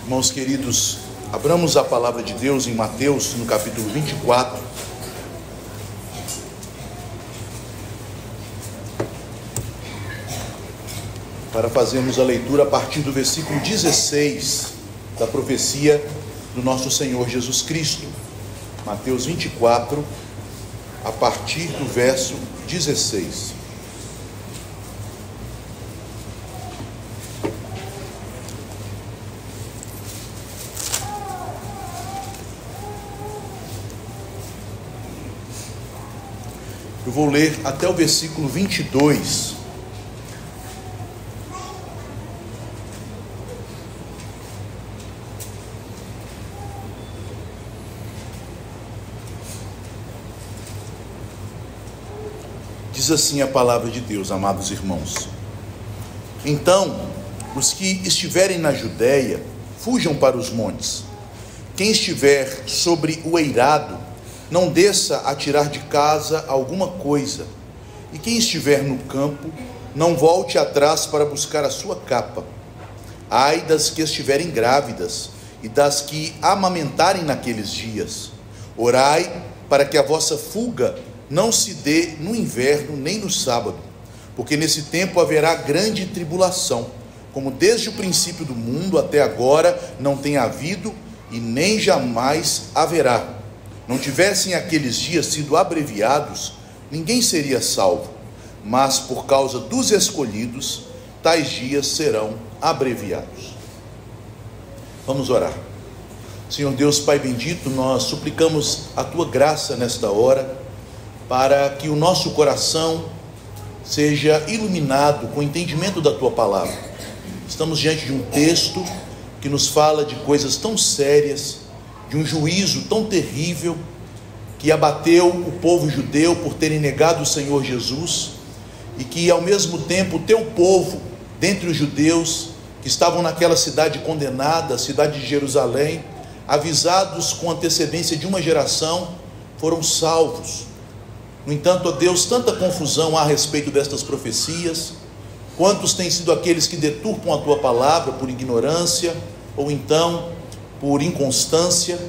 Irmãos queridos, abramos a palavra de Deus em Mateus, no capítulo 24. Para fazermos a leitura a partir do versículo 16 da profecia do nosso Senhor Jesus Cristo. Mateus 24, a partir do verso 16. Eu vou ler até o versículo 22. Diz assim a palavra de Deus, amados irmãos: Então, os que estiverem na Judéia, fujam para os montes. Quem estiver sobre o eirado, não desça a tirar de casa alguma coisa, e quem estiver no campo, não volte atrás para buscar a sua capa. Ai das que estiverem grávidas, e das que amamentarem naqueles dias. Orai para que a vossa fuga não se dê no inverno nem no sábado, porque nesse tempo haverá grande tribulação, como desde o princípio do mundo até agora não tem havido e nem jamais haverá. Não tivessem aqueles dias sido abreviados, ninguém seria salvo, mas por causa dos escolhidos, tais dias serão abreviados. Vamos orar. Senhor Deus, Pai bendito, nós suplicamos a Tua graça nesta hora, para que o nosso coração seja iluminado com o entendimento da Tua palavra. Estamos diante de um texto que nos fala de coisas tão sérias, de um juízo tão terrível, que abateu o povo judeu por terem negado o Senhor Jesus, e que ao mesmo tempo o Teu povo, dentre os judeus, que estavam naquela cidade condenada, a cidade de Jerusalém, avisados com antecedência de uma geração, foram salvos. No entanto, ó Deus, tanta confusão há a respeito destas profecias. Quantos têm sido aqueles que deturpam a Tua palavra por ignorância, ou então por inconstância,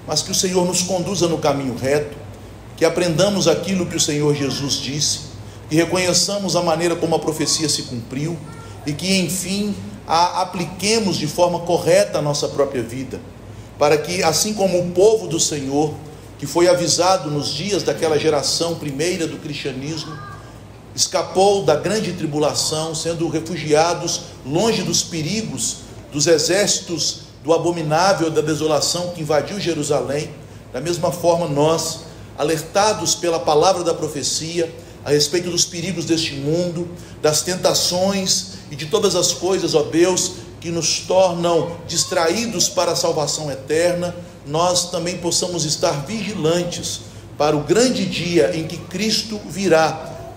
mas que o Senhor nos conduza no caminho reto, que aprendamos aquilo que o Senhor Jesus disse, que reconheçamos a maneira como a profecia se cumpriu, e que enfim a apliquemos de forma correta à nossa própria vida, para que assim como o povo do Senhor, que foi avisado nos dias daquela geração primeira do cristianismo, escapou da grande tribulação, sendo refugiados longe dos perigos dos exércitos do abominável da desolação que invadiu Jerusalém, da mesma forma nós, alertados pela palavra da profecia, a respeito dos perigos deste mundo, das tentações e de todas as coisas, ó Deus, que nos tornam distraídos para a salvação eterna, nós também possamos estar vigilantes para o grande dia em que Cristo virá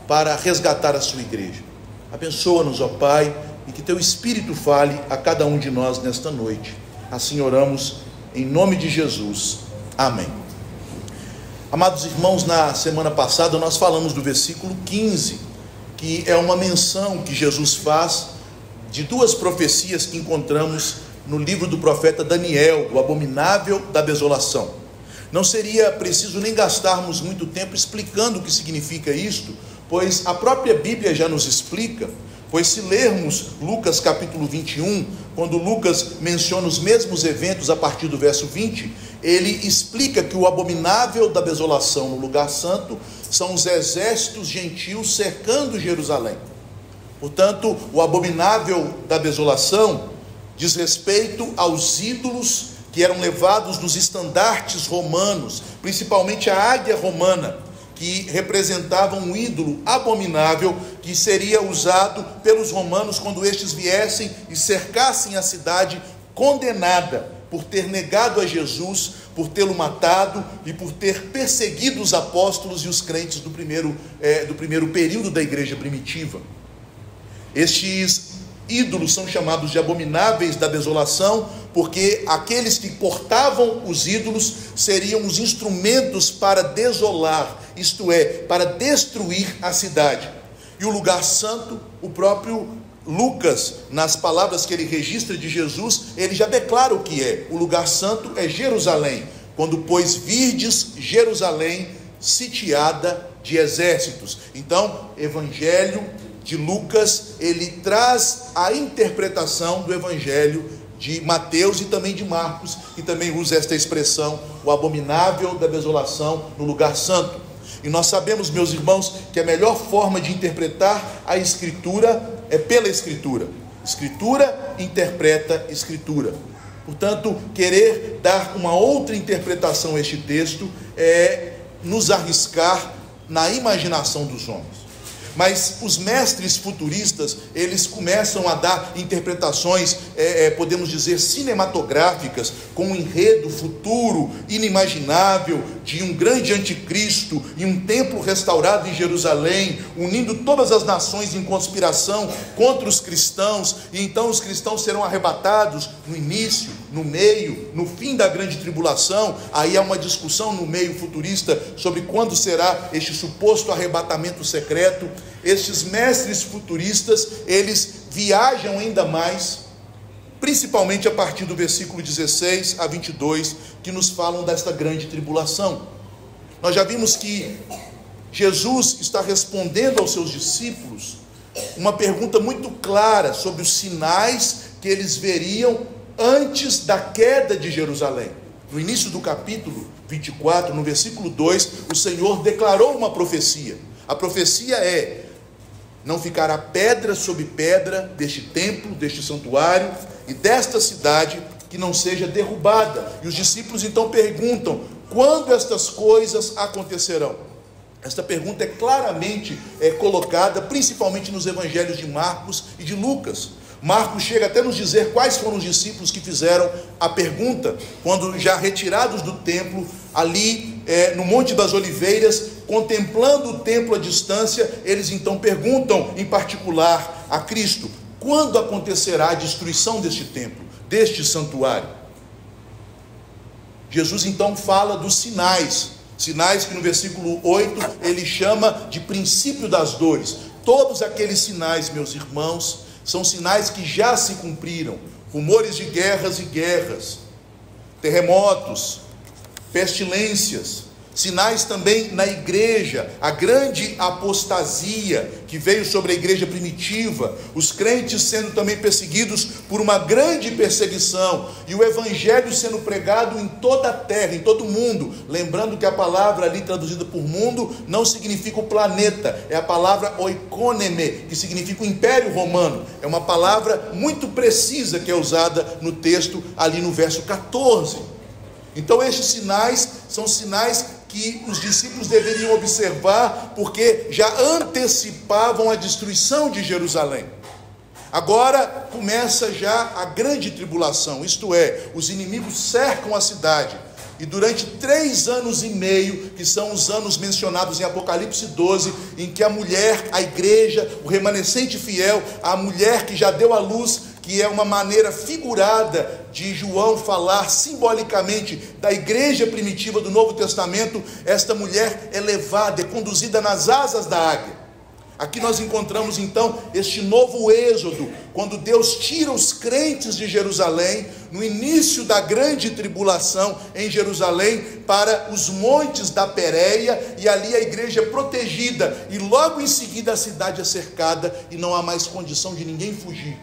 para resgatar a sua igreja. Abençoa-nos, ó Pai, e que Teu Espírito fale a cada um de nós nesta noite. Assim oramos em nome de Jesus. Amém. Amados irmãos, na semana passada nós falamos do versículo 15, que é uma menção que Jesus faz de duas profecias que encontramos no livro do profeta Daniel, do abominável da desolação. Não seria preciso nem gastarmos muito tempo explicando o que significa isto, pois a própria Bíblia já nos explica. Pois se lermos Lucas capítulo 21, quando Lucas menciona os mesmos eventos a partir do verso 20, ele explica que o abominável da desolação no lugar santo são os exércitos gentios cercando Jerusalém. Portanto, o abominável da desolação diz respeito aos ídolos que eram levados nos estandartes romanos, principalmente a águia romana, que representava um ídolo abominável que seria usado pelos romanos quando estes viessem e cercassem a cidade, condenada por ter negado a Jesus, por tê-lo matado e por ter perseguido os apóstolos e os crentes do primeiro período da igreja primitiva. Estes ídolos são chamados de abomináveis da desolação, porque aqueles que portavam os ídolos seriam os instrumentos para desolar, isto é, para destruir a cidade. E o lugar santo, o próprio Lucas, nas palavras que ele registra de Jesus, ele já declara o que é. O lugar santo é Jerusalém. Quando, pois, virdes Jerusalém sitiada de exércitos. Então, Evangelho de Lucas, ele traz a interpretação do Evangelho de Mateus e também de Marcos, que também usa esta expressão, o abominável da desolação no lugar santo. E nós sabemos, meus irmãos, que a melhor forma de interpretar a Escritura é pela Escritura. Escritura interpreta Escritura. Portanto, querer dar uma outra interpretação a este texto é nos arriscar na imaginação dos homens. Mas os mestres futuristas, eles começam a dar interpretações, podemos dizer, cinematográficas, com um enredo futuro, inimaginável, de um grande anticristo e um templo restaurado em Jerusalém, unindo todas as nações em conspiração contra os cristãos, e então os cristãos serão arrebatados no início, no meio, no fim da grande tribulação. Aí há uma discussão no meio futurista sobre quando será este suposto arrebatamento secreto. Estes mestres futuristas, eles viajam ainda mais, principalmente a partir do versículo 16 a 22, que nos falam desta grande tribulação. Nós já vimos que Jesus está respondendo aos seus discípulos uma pergunta muito clara sobre os sinais que eles veriam antes da queda de Jerusalém. No início do capítulo 24, no versículo 2, o Senhor declarou uma profecia. A profecia é: não ficará pedra sobre pedra deste templo, deste santuário e desta cidade que não seja derrubada. E os discípulos então perguntam: quando estas coisas acontecerão? Esta pergunta é claramente colocada principalmente nos evangelhos de Marcos e de Lucas. Marcos chega até nos dizer quais foram os discípulos que fizeram a pergunta, quando já retirados do templo, ali no Monte das Oliveiras, contemplando o templo à distância, eles então perguntam em particular a Cristo: quando acontecerá a destruição deste templo, deste santuário? Jesus então fala dos sinais que no versículo 8 ele chama de princípio das dores. Todos aqueles sinais, meus irmãos, são sinais que já se cumpriram: rumores de guerras e guerras, terremotos, pestilências, sinais também na igreja, a grande apostasia que veio sobre a igreja primitiva, os crentes sendo também perseguidos por uma grande perseguição, e o evangelho sendo pregado em toda a terra, em todo o mundo. Lembrando que a palavra ali traduzida por mundo não significa o planeta, é a palavra oikonomê, que significa o Império Romano. É uma palavra muito precisa que é usada no texto ali no verso 14. Então estes sinais são sinais que os discípulos deveriam observar, porque já antecipavam a destruição de Jerusalém. Agora começa já a grande tribulação, isto é, os inimigos cercam a cidade, e durante 3 anos e meio, que são os anos mencionados em Apocalipse 12, em que a mulher, a igreja, o remanescente fiel, a mulher que já deu à luz, que é uma maneira figurada de João falar simbolicamente da igreja primitiva do Novo Testamento, esta mulher é levada, é conduzida nas asas da águia. Aqui nós encontramos então este novo êxodo, quando Deus tira os crentes de Jerusalém, no início da grande tribulação em Jerusalém, para os montes da Pérea, e ali a igreja é protegida, e logo em seguida a cidade é cercada, e não há mais condição de ninguém fugir.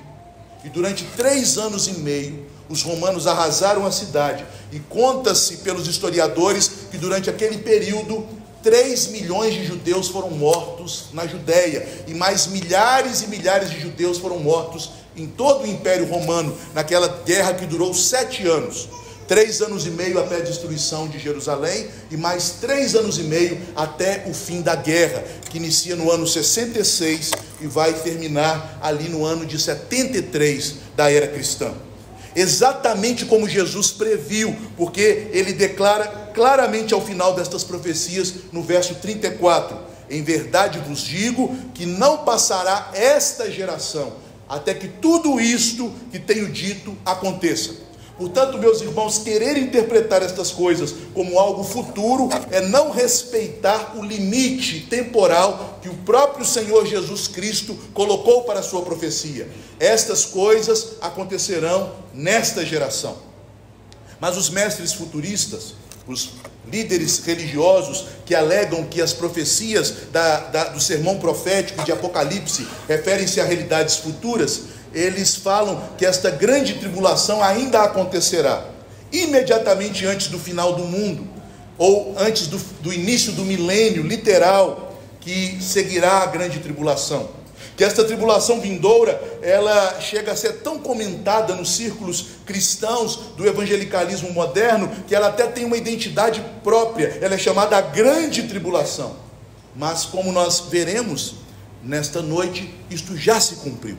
E durante 3 anos e meio, os romanos arrasaram a cidade, e conta-se pelos historiadores que durante aquele período 3 milhões de judeus foram mortos na Judéia, e mais milhares e milhares de judeus foram mortos em todo o Império Romano, naquela guerra que durou 7 anos. 3 anos e meio até a destruição de Jerusalém, e mais 3 anos e meio até o fim da guerra, que inicia no ano 66 e vai terminar ali no ano de 73 da era cristã. Exatamente como Jesus previu, porque ele declara claramente ao final destas profecias, no verso 34, em verdade vos digo que não passará esta geração, até que tudo isto que tenho dito aconteça. Portanto, meus irmãos, querer interpretar estas coisas como algo futuro é não respeitar o limite temporal que o próprio Senhor Jesus Cristo colocou para a sua profecia. Estas coisas acontecerão nesta geração. Mas os mestres futuristas, os líderes religiosos que alegam que as profecias do sermão profético de Apocalipse referem-se a realidades futuras, eles falam que esta grande tribulação ainda acontecerá imediatamente antes do final do mundo, ou antes do início do milênio literal que seguirá a grande tribulação. Que esta tribulação vindoura, ela chega a ser tão comentada nos círculos cristãos do evangelicalismo moderno, que ela até tem uma identidade própria. Ela é chamada a grande tribulação. Mas como nós veremos nesta noite, isto já se cumpriu.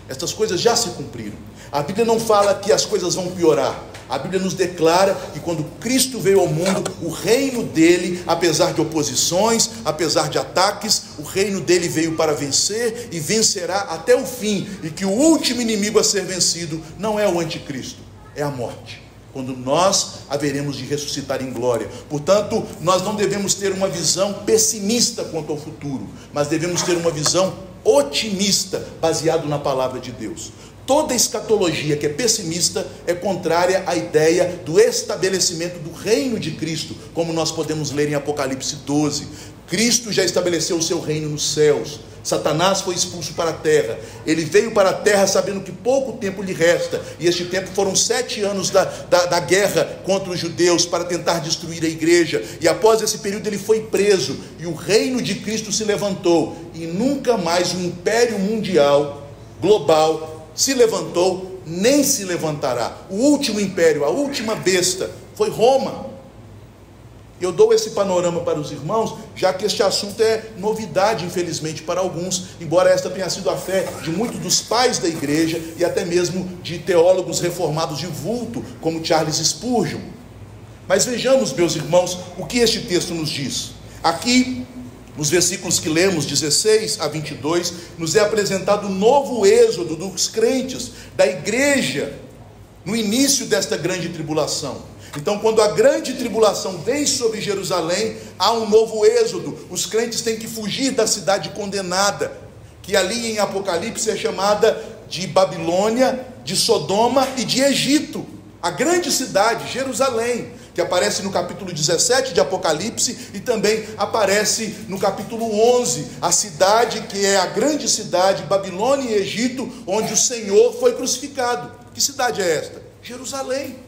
Estas coisas já se cumpriram. A Bíblia não fala que as coisas vão piorar. A Bíblia nos declara que quando Cristo veio ao mundo, o reino dele, apesar de oposições, apesar de ataques, o reino dele veio para vencer e vencerá até o fim. E que o último inimigo a ser vencido não é o anticristo, é a morte. Quando nós haveremos de ressuscitar em glória. Portanto, nós não devemos ter uma visão pessimista quanto ao futuro, mas devemos ter uma visão otimista, baseado na palavra de Deus. Toda escatologia que é pessimista é contrária à ideia do estabelecimento do reino de Cristo, como nós podemos ler em Apocalipse 12. Cristo já estabeleceu o seu reino nos céus. Satanás foi expulso para a terra. Ele veio para a terra sabendo que pouco tempo lhe resta, e este tempo foram 7 anos da guerra contra os judeus para tentar destruir a igreja, e após esse período ele foi preso, e o reino de Cristo se levantou, e nunca mais o império mundial, global, se levantou, nem se levantará. O último império, a última besta, foi Roma. Eu dou esse panorama para os irmãos, já que este assunto é novidade, infelizmente, para alguns, embora esta tenha sido a fé de muitos dos pais da igreja e até mesmo de teólogos reformados de vulto, como Charles Spurgeon. Mas vejamos, meus irmãos, o que este texto nos diz. Aqui, nos versículos que lemos, 16 a 22, nos é apresentado o novo êxodo dos crentes, da igreja, no início desta grande tribulação. Então, quando a grande tribulação vem sobre Jerusalém, há um novo êxodo. Os crentes têm que fugir da cidade condenada, que ali em Apocalipse é chamada de Babilônia, de Sodoma e de Egito. A grande cidade, Jerusalém, que aparece no capítulo 17 de Apocalipse e também aparece no capítulo 11, a cidade que é a grande cidade, Babilônia e Egito, onde o Senhor foi crucificado. Que cidade é esta? Jerusalém.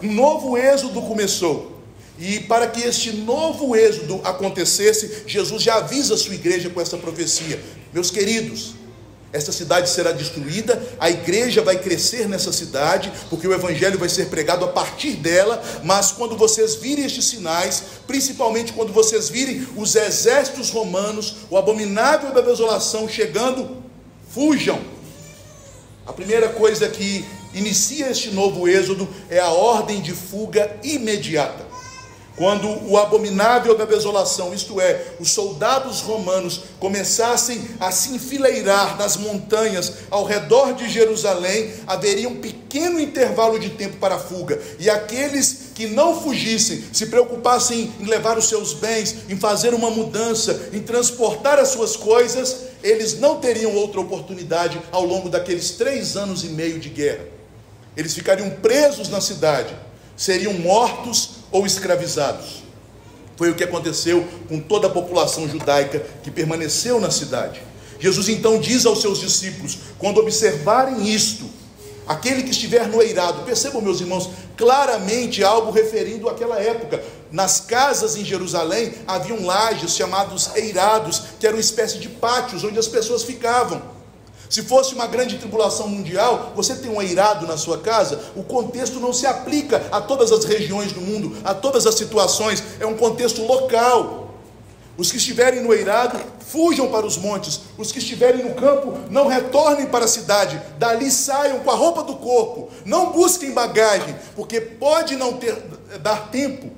Um novo êxodo começou, e para que este novo êxodo acontecesse, Jesus já avisa a sua igreja com essa profecia: meus queridos, esta cidade será destruída, a igreja vai crescer nessa cidade, porque o evangelho vai ser pregado a partir dela, mas quando vocês virem estes sinais, principalmente quando vocês virem os exércitos romanos, o abominável da desolação chegando, fujam. A primeira coisa que inicia este novo êxodo é a ordem de fuga imediata. Quando o abominável da desolação, isto é, os soldados romanos, começassem a se enfileirar nas montanhas ao redor de Jerusalém, haveria um pequeno intervalo de tempo para a fuga, e aqueles que não fugissem, se preocupassem em levar os seus bens, em fazer uma mudança, em transportar as suas coisas, eles não teriam outra oportunidade ao longo daqueles 3 anos e meio de guerra. Eles ficariam presos na cidade, seriam mortos ou escravizados. Foi o que aconteceu com toda a população judaica que permaneceu na cidade. Jesus então diz aos seus discípulos, quando observarem isto, aquele que estiver no eirado, percebam, meus irmãos, claramente algo referindo àquela época. Nas casas em Jerusalém haviam lajes chamados eirados, que eram uma espécie de pátios onde as pessoas ficavam. Se fosse uma grande tribulação mundial, você tem um eirado na sua casa, o contexto não se aplica a todas as regiões do mundo, a todas as situações, é um contexto local. Os que estiverem no eirado, fujam para os montes. Os que estiverem no campo, não retornem para a cidade. Dali saiam com a roupa do corpo. Não busquem bagagem, porque pode não dar tempo.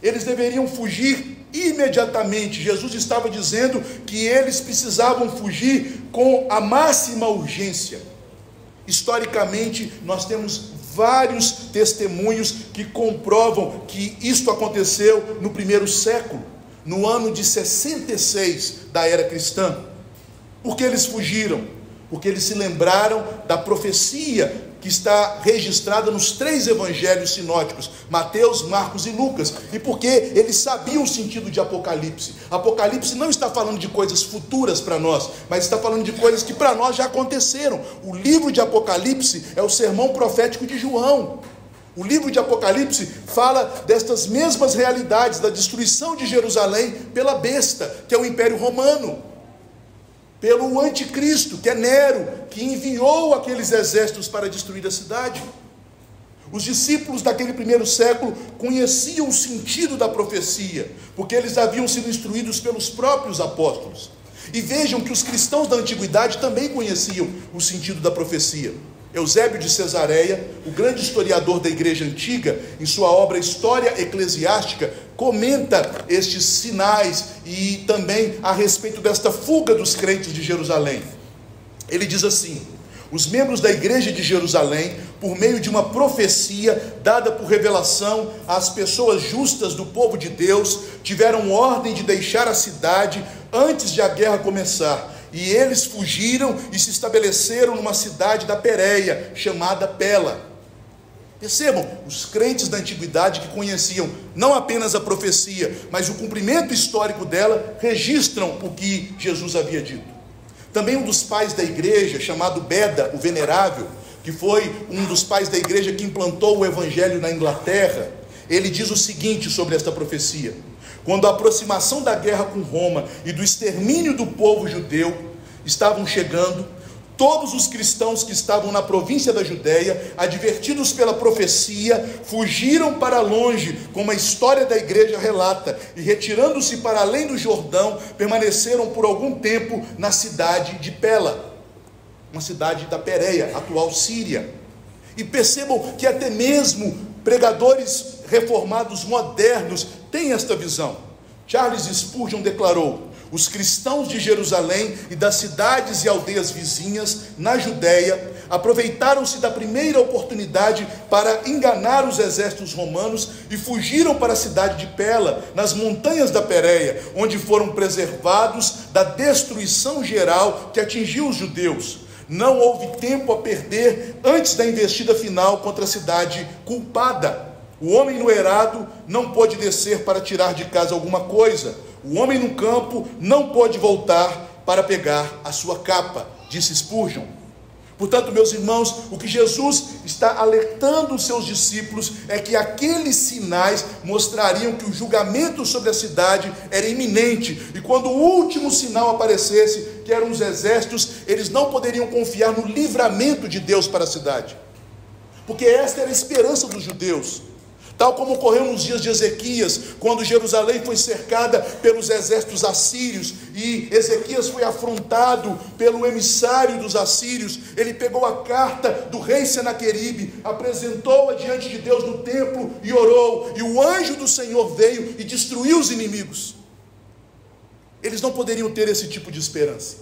Eles deveriam fugir imediatamente. Jesus estava dizendo que eles precisavam fugir com a máxima urgência. Historicamente, nós temos vários testemunhos que comprovam que isto aconteceu no primeiro século, no ano de 66 da era cristã. Por que eles fugiram? Porque eles se lembraram da profecia que está registrada nos 3 evangelhos sinóticos, Mateus, Marcos e Lucas, e porque eles sabiam o sentido de Apocalipse. Apocalipse não está falando de coisas futuras para nós, mas está falando de coisas que para nós já aconteceram. O livro de Apocalipse é o sermão profético de João. O livro de Apocalipse fala destas mesmas realidades, da destruição de Jerusalém pela besta, que é o Império Romano, pelo anticristo, que é Nero, que enviou aqueles exércitos para destruir a cidade. Os discípulos daquele primeiro século conheciam o sentido da profecia, porque eles haviam sido instruídos pelos próprios apóstolos. E vejam que os cristãos da antiguidade também conheciam o sentido da profecia. Eusébio de Cesareia, o grande historiador da igreja antiga, em sua obra História Eclesiástica, comenta estes sinais e também a respeito desta fuga dos crentes de Jerusalém. Ele diz assim: os membros da igreja de Jerusalém, por meio de uma profecia dada por revelação às pessoas justas do povo de Deus, tiveram ordem de deixar a cidade antes de a guerra começar. E eles fugiram e se estabeleceram numa cidade da Pérea, chamada Pela. Percebam, os crentes da antiguidade que conheciam não apenas a profecia, mas o cumprimento histórico dela, registram o que Jesus havia dito. Também um dos pais da igreja, chamado Beda, o Venerável, que foi um dos pais da igreja que implantou o evangelho na Inglaterra, ele diz o seguinte sobre esta profecia: quando a aproximação da guerra com Roma e do extermínio do povo judeu estavam chegando, todos os cristãos que estavam na província da Judéia, advertidos pela profecia, fugiram para longe, como a história da igreja relata, e retirando-se para além do Jordão, permaneceram por algum tempo na cidade de Pela, uma cidade da Pérea, atual Síria. E percebam que até mesmo pregadores reformados modernos têm esta visão. Charles Spurgeon declarou: os cristãos de Jerusalém e das cidades e aldeias vizinhas na Judéia aproveitaram-se da primeira oportunidade para enganar os exércitos romanos e fugiram para a cidade de Pela, nas montanhas da Pérea, onde foram preservados da destruição geral que atingiu os judeus. Não houve tempo a perder antes da investida final contra a cidade culpada. O homem no eirado não pôde descer para tirar de casa alguma coisa. O homem no campo não pôde voltar para pegar a sua capa, disse Spurgeon. Portanto, meus irmãos, o que Jesus está alertando os seus discípulos é que aqueles sinais mostrariam que o julgamento sobre a cidade era iminente, e quando o último sinal aparecesse, que eram os exércitos, eles não poderiam confiar no livramento de Deus para a cidade, porque esta era a esperança dos judeus. Tal como ocorreu nos dias de Ezequias, quando Jerusalém foi cercada pelos exércitos assírios, e Ezequias foi afrontado pelo emissário dos assírios. Ele pegou a carta do rei Senaqueribe, apresentou-a diante de Deus no templo e orou, e o anjo do Senhor veio e destruiu os inimigos. Eles não poderiam ter esse tipo de esperança.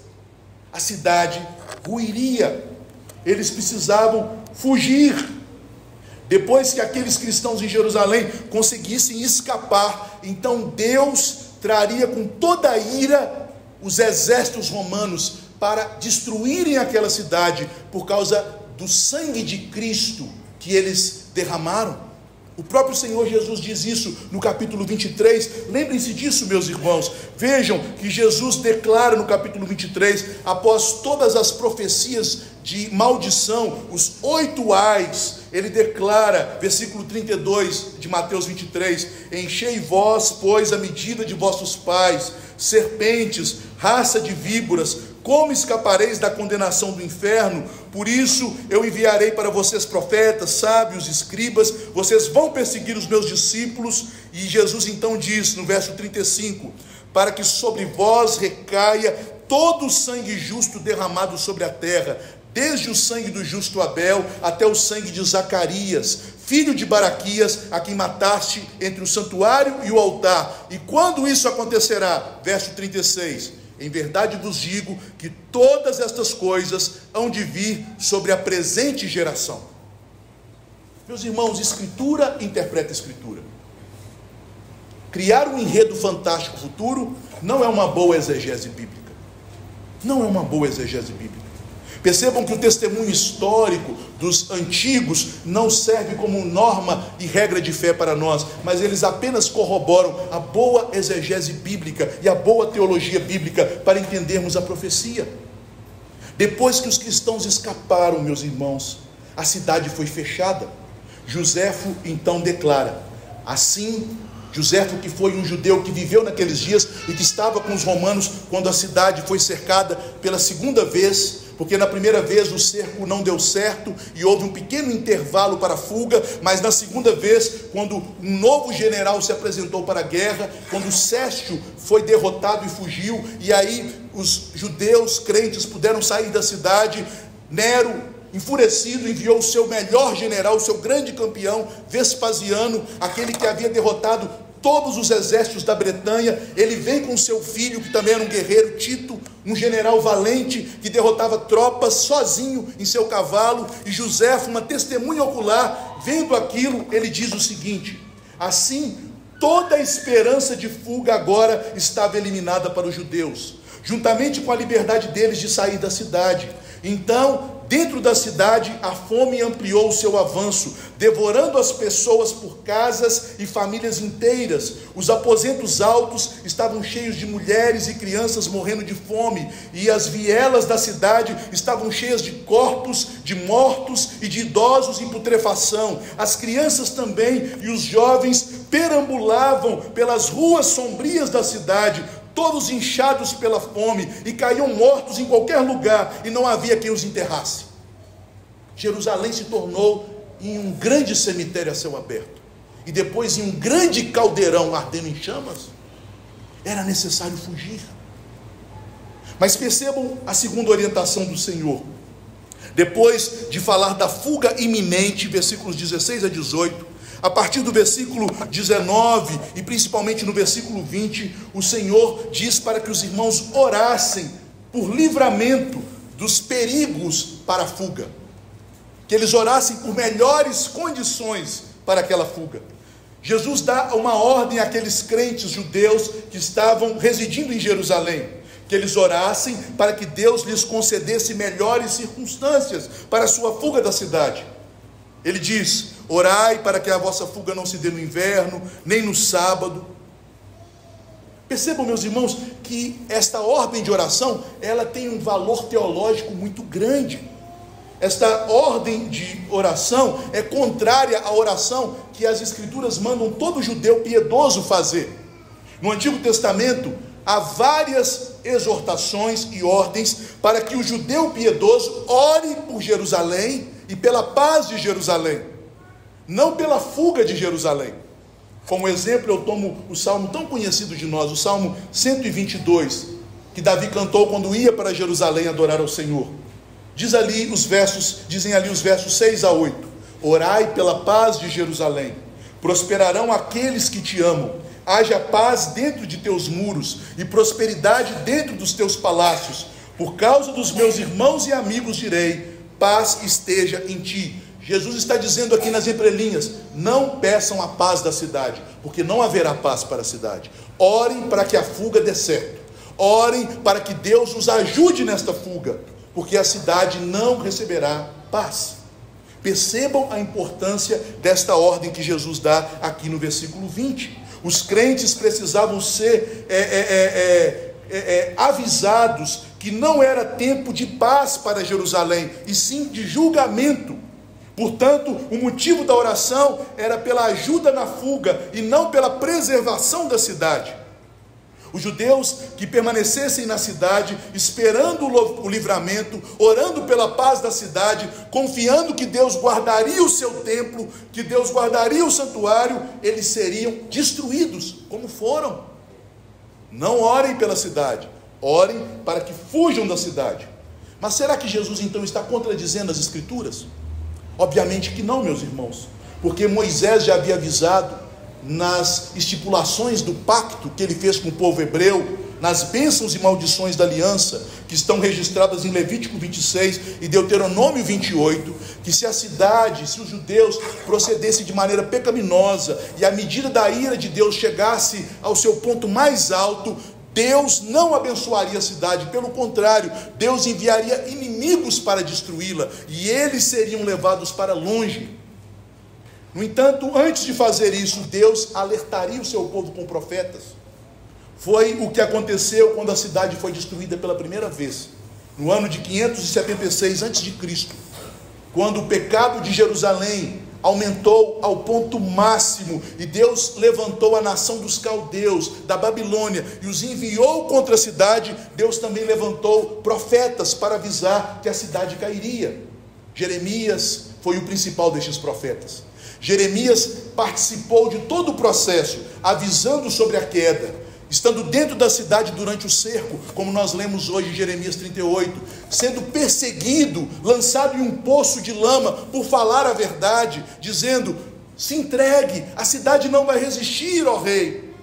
A cidade ruiria, eles precisavam fugir. Depois que aqueles cristãos em Jerusalém conseguissem escapar, então Deus traria com toda a ira os exércitos romanos para destruírem aquela cidade por causa do sangue de Cristo que eles derramaram. O próprio Senhor Jesus diz isso no capítulo 23, lembrem-se disso, meus irmãos. Vejam que Jesus declara no capítulo 23, após todas as profecias de maldição, os 8 ais, ele declara, versículo 32 de Mateus 23, enchei vós, pois, a medida de vossos pais, serpentes, raça de víboras, como escapareis da condenação do inferno? Por isso eu enviarei para vocês profetas, sábios, escribas, vocês vão perseguir os meus discípulos. E Jesus então diz no verso 35, para que sobre vós recaia todo o sangue justo derramado sobre a terra, desde o sangue do justo Abel até o sangue de Zacarias, filho de Baraquias, a quem mataste entre o santuário e o altar. E quando isso acontecerá? Verso 36, Em verdade vos digo que todas estas coisas hão de vir sobre a presente geração. Meus irmãos, Escritura interpreta Escritura. Criar um enredo fantástico futuro não é uma boa exegese bíblica. Não é uma boa exegese bíblica. Percebam que o testemunho histórico dos antigos não serve como norma e regra de fé para nós, mas eles apenas corroboram a boa exegese bíblica e a boa teologia bíblica para entendermos a profecia. Depois que os cristãos escaparam, meus irmãos, a cidade foi fechada. Joséfo então declara, assim, Joséfo, que foi um judeu que viveu naqueles dias e que estava com os romanos quando a cidade foi cercada pela segunda vez, porque na primeira vez o cerco não deu certo e houve um pequeno intervalo para a fuga, mas na segunda vez, quando um novo general se apresentou para a guerra, quando Sérgio foi derrotado e fugiu, e aí os judeus crentes puderam sair da cidade, Nero, enfurecido, enviou o seu melhor general, o seu grande campeão, Vespasiano, aquele que havia derrotado todos os exércitos da Bretanha. Ele vem com seu filho, que também era um guerreiro, Tito, um general valente, que derrotava tropas sozinho em seu cavalo, e Joséfo, uma testemunha ocular, vendo aquilo, ele diz o seguinte: assim, toda a esperança de fuga agora estava eliminada para os judeus, juntamente com a liberdade deles de sair da cidade. Então, dentro da cidade, a fome ampliou o seu avanço, devorando as pessoas por casas e famílias inteiras. Os aposentos altos estavam cheios de mulheres e crianças morrendo de fome, e as vielas da cidade estavam cheias de corpos, de mortos e de idosos em putrefação. As crianças também e os jovens perambulavam pelas ruas sombrias da cidade, todos inchados pela fome, e caíam mortos em qualquer lugar, e não havia quem os enterrasse. Jerusalém se tornou em um grande cemitério a céu aberto, e depois em um grande caldeirão ardendo em chamas. Era necessário fugir. Mas percebam a segunda orientação do Senhor. Depois de falar da fuga iminente, versículos 16 a 18, a partir do versículo 19 e principalmente no versículo 20, o Senhor diz para que os irmãos orassem por livramento dos perigos para a fuga, que eles orassem por melhores condições para aquela fuga. Jesus dá uma ordem àqueles crentes judeus que estavam residindo em Jerusalém, que eles orassem para que Deus lhes concedesse melhores circunstâncias para a sua fuga da cidade. Ele diz: orai para que a vossa fuga não se dê no inverno, nem no sábado. Percebam, meus irmãos, que esta ordem de oração, ela tem um valor teológico muito grande. Esta ordem de oração é contrária à oração que as Escrituras mandam todo judeu piedoso fazer. No Antigo Testamento, há várias exortações e ordens para que o judeu piedoso ore por Jerusalém e pela paz de Jerusalém, não pela fuga de Jerusalém. Como exemplo, eu tomo o salmo tão conhecido de nós, o Salmo 122, que Davi cantou quando ia para Jerusalém adorar ao Senhor. Dizem ali os versos 6 a 8: orai pela paz de Jerusalém, prosperarão aqueles que te amam, haja paz dentro de teus muros, e prosperidade dentro dos teus palácios. Por causa dos meus irmãos e amigos direi, paz esteja em ti. Jesus está dizendo aqui nas entrelinhas: não peçam a paz da cidade, porque não haverá paz para a cidade. Orem para que a fuga dê certo. Orem para que Deus os ajude nesta fuga, porque a cidade não receberá paz. Percebam a importância desta ordem que Jesus dá aqui no versículo 20. Os crentes precisavam ser avisados que não era tempo de paz para Jerusalém, e sim de julgamento. Portanto, o motivo da oração era pela ajuda na fuga e não pela preservação da cidade. Os judeus que permanecessem na cidade, esperando o livramento, orando pela paz da cidade, confiando que Deus guardaria o seu templo, que Deus guardaria o santuário, eles seriam destruídos, como foram. Não orem pela cidade, orem para que fujam da cidade. Mas será que Jesus então está contradizendo as Escrituras? Obviamente que não, meus irmãos, porque Moisés já havia avisado nas estipulações do pacto que ele fez com o povo hebreu, nas bênçãos e maldições da aliança, que estão registradas em Levítico 26 e Deuteronômio 28, que se os judeus procedessem de maneira pecaminosa e a medida da ira de Deus chegasse ao seu ponto mais alto, Deus não abençoaria a cidade, pelo contrário, Deus enviaria inimigos para destruí-la, e eles seriam levados para longe. No entanto, antes de fazer isso, Deus alertaria o seu povo com profetas. Foi o que aconteceu quando a cidade foi destruída pela primeira vez, no ano de 576 a.C., quando o pecado de Jerusalém aumentou ao ponto máximo, e Deus levantou a nação dos caldeus, da Babilônia, e os enviou contra a cidade. Deus também levantou profetas para avisar que a cidade cairia. Jeremias foi o principal destes profetas. Jeremias participou de todo o processo, avisando sobre a queda, estando dentro da cidade durante o cerco, como nós lemos hoje em Jeremias 38, sendo perseguido, lançado em um poço de lama por falar a verdade, dizendo: se entregue, a cidade não vai resistir, ó rei.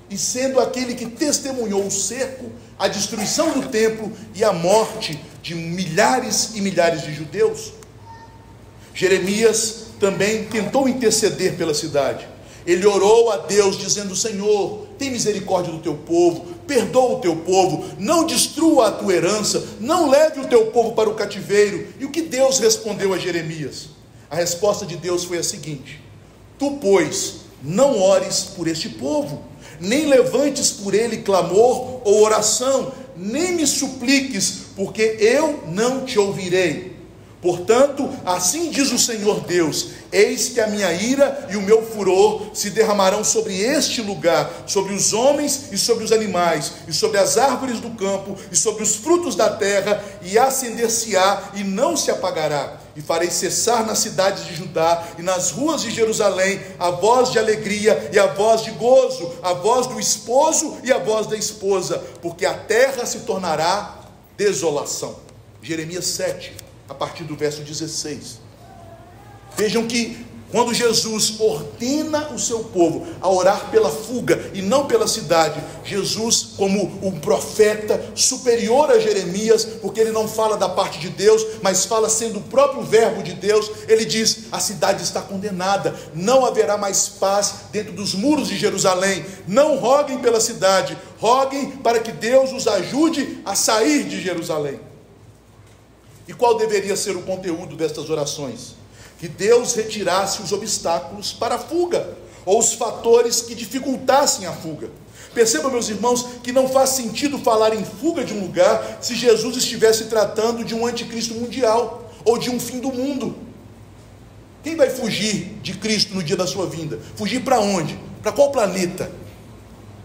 E sendo aquele que testemunhou o cerco, a destruição do templo e a morte de milhares e milhares de judeus. Jeremias também tentou interceder pela cidade. Ele orou a Deus dizendo: Senhor, tem misericórdia do teu povo, perdoa o teu povo, não destrua a tua herança, não leve o teu povo para o cativeiro. E o que Deus respondeu a Jeremias? A resposta de Deus foi a seguinte: tu, pois, não ores por este povo, nem levantes por ele clamor ou oração, nem me supliques, porque eu não te ouvirei. Portanto, assim diz o Senhor Deus: eis que a minha ira e o meu furor se derramarão sobre este lugar, sobre os homens e sobre os animais, e sobre as árvores do campo, e sobre os frutos da terra, e acender-se-á e não se apagará. E farei cessar nas cidades de Judá e nas ruas de Jerusalém a voz de alegria e a voz de gozo, a voz do esposo e a voz da esposa, porque a terra se tornará desolação. Jeremias 7, a partir do verso 16. Vejam que quando Jesus ordena o seu povo a orar pela fuga e não pela cidade, Jesus, como um profeta superior a Jeremias, porque ele não fala da parte de Deus, mas fala sendo o próprio verbo de Deus, ele diz: a cidade está condenada, não haverá mais paz dentro dos muros de Jerusalém. Não roguem pela cidade, roguem para que Deus os ajude a sair de Jerusalém. E qual deveria ser o conteúdo destas orações? Que Deus retirasse os obstáculos para a fuga, ou os fatores que dificultassem a fuga. Percebam, meus irmãos, que não faz sentido falar em fuga de um lugar se Jesus estivesse tratando de um anticristo mundial, ou de um fim do mundo. Quem vai fugir de Cristo no dia da sua vinda? Fugir para onde? Para qual planeta?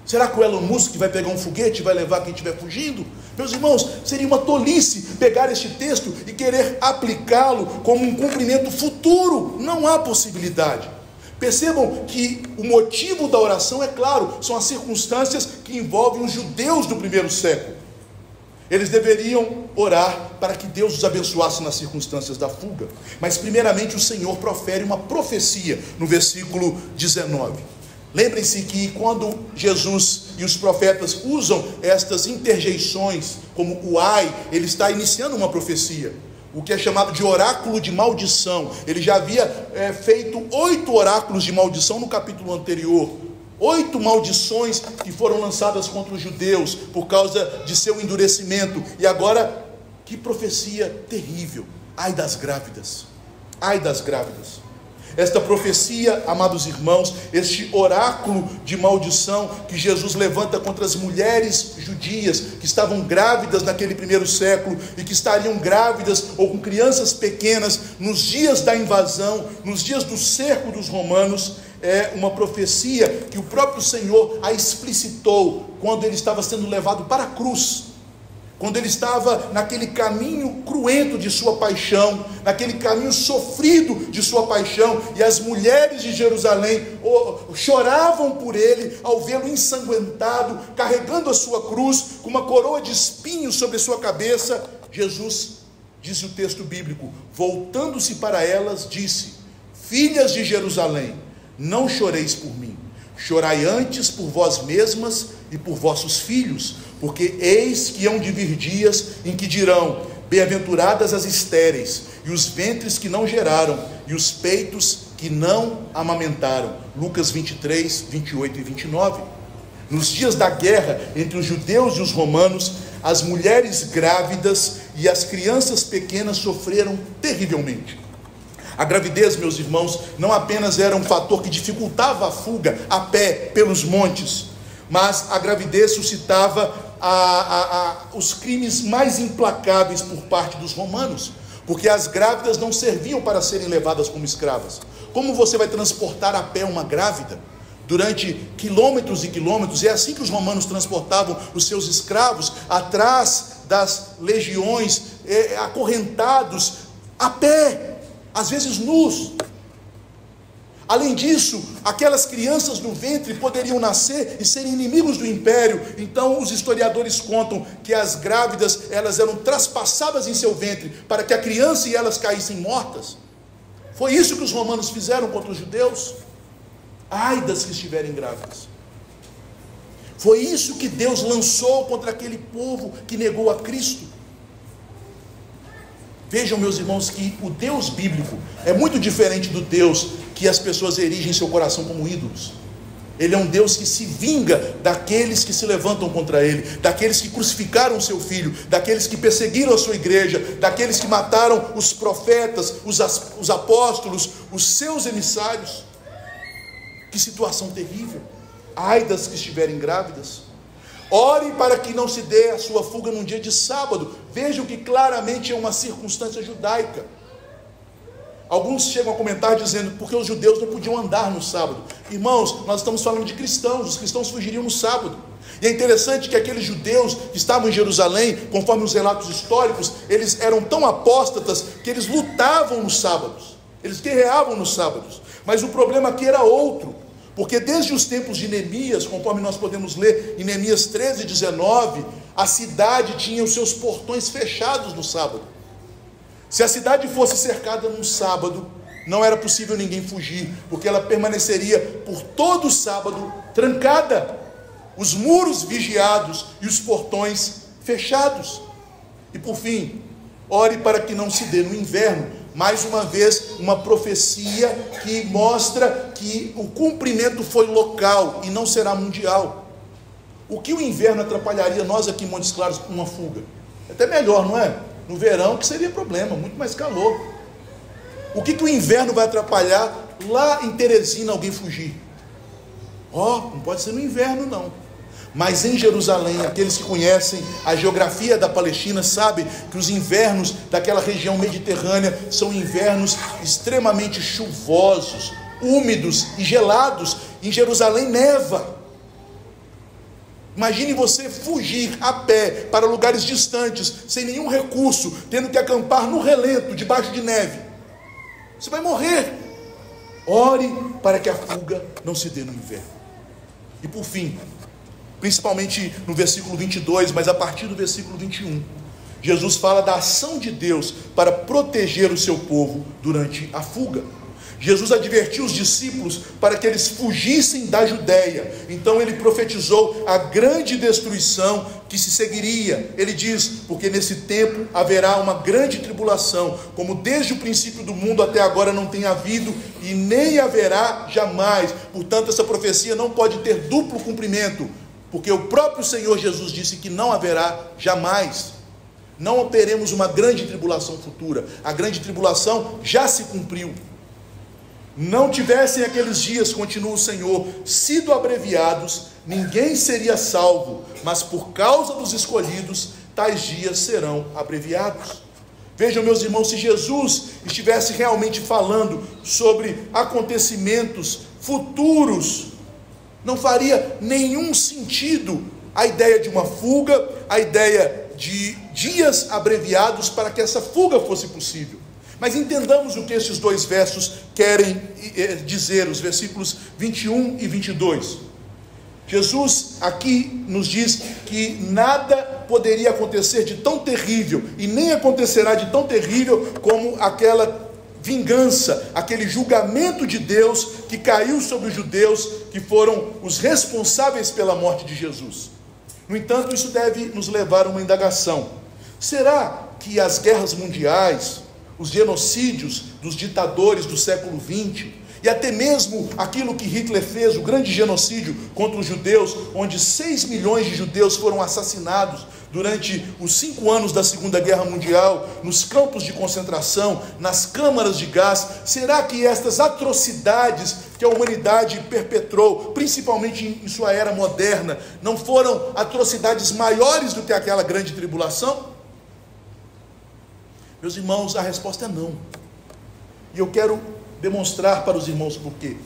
Será que o Elon Musk vai pegar um foguete e vai levar quem estiver fugindo? Meus irmãos, seria uma tolice pegar este texto e querer aplicá-lo como um cumprimento futuro. Não há possibilidade. Percebam que o motivo da oração, é claro, são as circunstâncias que envolvem os judeus do primeiro século. Eles deveriam orar para que Deus os abençoasse nas circunstâncias da fuga. Mas primeiramente o Senhor profere uma profecia no versículo 19. Lembrem-se que quando Jesus e os profetas usam estas interjeições, como o ai, ele está iniciando uma profecia, o que é chamado de oráculo de maldição. Ele já havia feito 8 oráculos de maldição no capítulo anterior, 8 maldições que foram lançadas contra os judeus por causa de seu endurecimento. E agora, que profecia terrível! Ai das grávidas, ai das grávidas. Esta profecia, amados irmãos, este oráculo de maldição que Jesus levanta contra as mulheres judias que estavam grávidas naquele primeiro século e que estariam grávidas ou com crianças pequenas nos dias da invasão, nos dias do cerco dos romanos, é uma profecia que o próprio Senhor a explicitou quando ele estava sendo levado para a cruz. Quando ele estava naquele caminho cruento de sua paixão, naquele caminho sofrido de sua paixão, e as mulheres de Jerusalém choravam por ele ao vê-lo ensanguentado, carregando a sua cruz, com uma coroa de espinhos sobre sua cabeça. Jesus, diz o texto bíblico, voltando-se para elas, disse: filhas de Jerusalém, não choreis por mim, chorai antes por vós mesmas e por vossos filhos, porque eis que hão de vir dias em que dirão: bem-aventuradas as estéreis, e os ventres que não geraram, e os peitos que não amamentaram. Lucas 23, 28 e 29. Nos dias da guerra entre os judeus e os romanos, as mulheres grávidas e as crianças pequenas sofreram terrivelmente. A gravidez, meus irmãos, não apenas era um fator que dificultava a fuga a pé pelos montes, mas a gravidez suscitava os crimes mais implacáveis por parte dos romanos, porque as grávidas não serviam para serem levadas como escravas. Como você vai transportar a pé uma grávida durante quilômetros e quilômetros? É assim que os romanos transportavam os seus escravos, atrás das legiões, acorrentados, a pé, às vezes nus. Além disso, aquelas crianças no ventre poderiam nascer e serem inimigos do império. Então os historiadores contam que as grávidas, elas eram traspassadas em seu ventre, para que a criança e elas caíssem mortas. Foi isso que os romanos fizeram contra os judeus. Ai das que estiverem grávidas. Foi isso que Deus lançou contra aquele povo que negou a Cristo. Vejam, meus irmãos, que o Deus bíblico é muito diferente do Deus que as pessoas erigem em seu coração como ídolos. Ele é um Deus que se vinga daqueles que se levantam contra ele, daqueles que crucificaram o seu filho, daqueles que perseguiram a sua igreja, daqueles que mataram os profetas, os apóstolos, os seus emissários. Que situação terrível. Ai das que estiverem grávidas. Ore para que não se dê a sua fuga num dia de sábado. Vejam que claramente é uma circunstância judaica. Alguns chegam a comentar dizendo, porque os judeus não podiam andar no sábado. Irmãos, nós estamos falando de cristãos, os cristãos fugiriam no sábado. E é interessante que aqueles judeus que estavam em Jerusalém, conforme os relatos históricos, eles eram tão apóstatas que eles lutavam nos sábados, eles guerreavam nos sábados. Mas o problema aqui era outro, porque desde os tempos de Neemias, conforme nós podemos ler em Neemias 13, 19, a cidade tinha os seus portões fechados no sábado. Se a cidade fosse cercada num sábado, não era possível ninguém fugir, porque ela permaneceria por todo o sábado trancada, os muros vigiados e os portões fechados. E por fim, ore para que não se dê no inverno. Mais uma vez, uma profecia que mostra que o cumprimento foi local e não será mundial. O que o inverno atrapalharia nós aqui em Montes Claros com uma fuga? É até melhor, não é? No verão que seria problema, muito mais calor. O que o inverno vai atrapalhar lá em Teresina alguém fugir? Não pode ser no inverno não. Mas em Jerusalém, aqueles que conhecem a geografia da Palestina sabem que os invernos daquela região mediterrânea são invernos extremamente chuvosos, úmidos e gelados. Em Jerusalém neva. Imagine você fugir a pé para lugares distantes, sem nenhum recurso, tendo que acampar no relento, debaixo de neve. Você vai morrer. Ore para que a fuga não se dê no inverno. E por fim, principalmente no versículo 22, mas a partir do versículo 21, Jesus fala da ação de Deus para proteger o seu povo durante a fuga. Jesus advertiu os discípulos para que eles fugissem da Judéia. Então ele profetizou a grande destruição que se seguiria. Ele diz, porque nesse tempo haverá uma grande tribulação, como desde o princípio do mundo até agora não tem havido e nem haverá jamais. Portanto, essa profecia não pode ter duplo cumprimento, porque o próprio Senhor Jesus disse que não haverá jamais. Não teremos uma grande tribulação futura. A grande tribulação já se cumpriu. Não tivessem aqueles dias, continua o Senhor, sido abreviados, ninguém seria salvo, mas por causa dos escolhidos, tais dias serão abreviados. Vejam, meus irmãos, se Jesus estivesse realmente falando sobre acontecimentos futuros, não faria nenhum sentido a ideia de uma fuga, a ideia de dias abreviados para que essa fuga fosse possível. Mas entendamos o que esses dois versos querem dizer, os versículos 21 e 22. Jesus aqui nos diz que nada poderia acontecer de tão terrível, e nem acontecerá de tão terrível como aquela vingança, aquele julgamento de Deus que caiu sobre os judeus, que foram os responsáveis pela morte de Jesus. No entanto, isso deve nos levar a uma indagação: será que as guerras mundiais, os genocídios dos ditadores do século XX, e até mesmo aquilo que Hitler fez, o grande genocídio contra os judeus, onde 6 milhões de judeus foram assassinados durante os 5 anos da Segunda Guerra Mundial, nos campos de concentração, nas câmaras de gás, será que estas atrocidades que a humanidade perpetrou, principalmente em sua era moderna, não foram atrocidades maiores do que aquela grande tribulação? Meus irmãos, a resposta é não. E eu quero demonstrar para os irmãos por quê.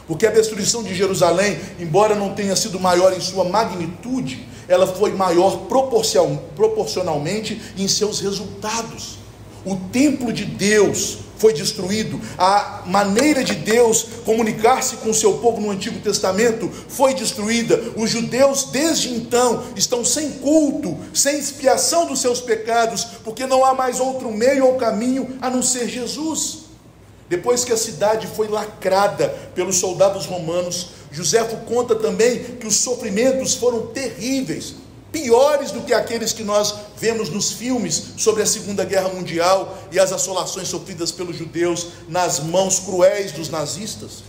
Porque a destruição de Jerusalém, embora não tenha sido maior em sua magnitude, ela foi maior proporcionalmente em seus resultados. O templo de Deus foi destruído, a maneira de Deus comunicar-se com o seu povo no Antigo Testamento foi destruída. Os judeus desde então estão sem culto, sem expiação dos seus pecados, porque não há mais outro meio ou caminho a não ser Jesus. Depois que a cidade foi lacrada pelos soldados romanos, Joséfo conta também que os sofrimentos foram terríveis, piores do que aqueles que nós vemos nos filmes sobre a Segunda Guerra Mundial e as assolações sofridas pelos judeus nas mãos cruéis dos nazistas.